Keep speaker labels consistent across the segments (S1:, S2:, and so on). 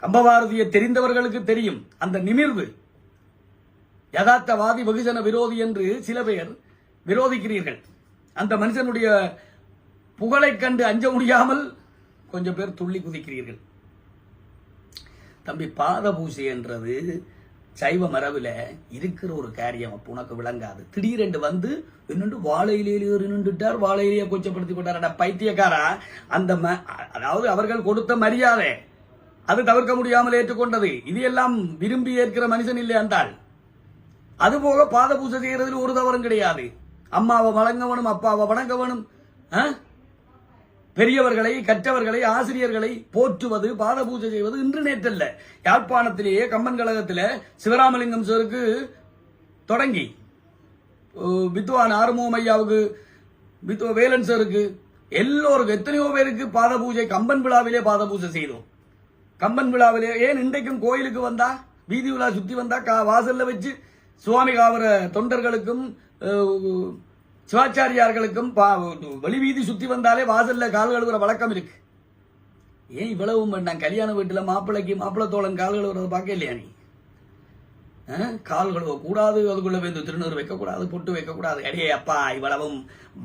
S1: கம்பபாரதியை தெரிந்தவர்களுக்கு தெரியும் அந்த நிமிர்வு. யதார்த்தவாதி வெகுஜன விரோதி என்று சில பேர் விரோதிக்கிறீர்கள். அந்த மனுஷனுடைய புகழை கண்டு அஞ்ச முடியாமல் கொஞ்சம் பேர் துள்ளி குதிக்கிறீர்கள். தம்பி, பாத பூசை என்றது சைவ மரபில் இருக்கிற ஒரு காரியம். அப்போ உனக்கு விளங்காது. திடீரென்று வந்து இன்னொன்று வாழையிலேயே நின்றுட்டார், வாழையிலேயே கொச்சப்படுத்தி கொண்டார். பைத்தியக்காரா, அந்த அதாவது அவர்கள் கொடுத்த மரியாதை அது தவிர்க்க முடியாமல் ஏற்றுக்கொண்டது. இது எல்லாம் விரும்பி ஏற்கிற மனுஷன் இல்லை என்றால். அதுபோக பாத பூஜை செய்யறதுல ஒரு தவறும் கிடையாது. அம்மாவை வணங்க வேணும், அப்பாவை வணங்க வேணும், பெரியவர்களை, கற்றவர்களை, ஆசிரியர்களை போற்றுவது, பாத பூஜை செய்வது இன்று நேற்றல்ல. யாழ்ப்பாணத்திலேயே கம்பன் கழகத்தில் சிவராமலிங்கம் சாருக்கு தொடங்கி வித்வான் ஆறுமுகம் ஐயாவுக்கு, வேலன் சாருக்கு, எல்லோருக்கும் எத்தனையோ பேருக்கு பாத பூஜை கம்பன் விழாவிலே பாத பூஜை செய்தோம். கம்பன் விழாவிலே ஏன் இன்றைக்கும் கோயிலுக்கு வந்தா, வீதி விழா சுத்தி வந்தா வாசல்ல வச்சு சுவாமி காவர தொண்டர்களுக்கும் சிவாச்சாரியார்களுக்கும் வெளி வீதி சுத்தி வந்தாலே வாசல்ல கால் கழுவுற வழக்கம் இருக்கு. ஏன் இவ்வளவும் வேண்டாம்? கல்யாண வீட்டுல மாப்பிள்ளை தோழன் கால் கழுவுறத பார்க்க இல்லையா நீ? கால் கழுவ கூடாது, அதுக்குள்ள வந்து திருநூறு வைக்கக்கூடாது, பொட்டு வைக்கக்கூடாது. அடியே அப்பா, இவ்வளவும்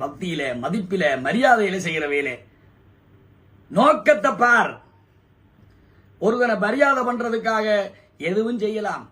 S1: பக்தியில, மதிப்பில, மரியாதையில செய்யற வேலை. நோக்கத்தை பார். ஒருவனை மரியாதை பண்றதுக்காக எதுவும் செய்யலாம்.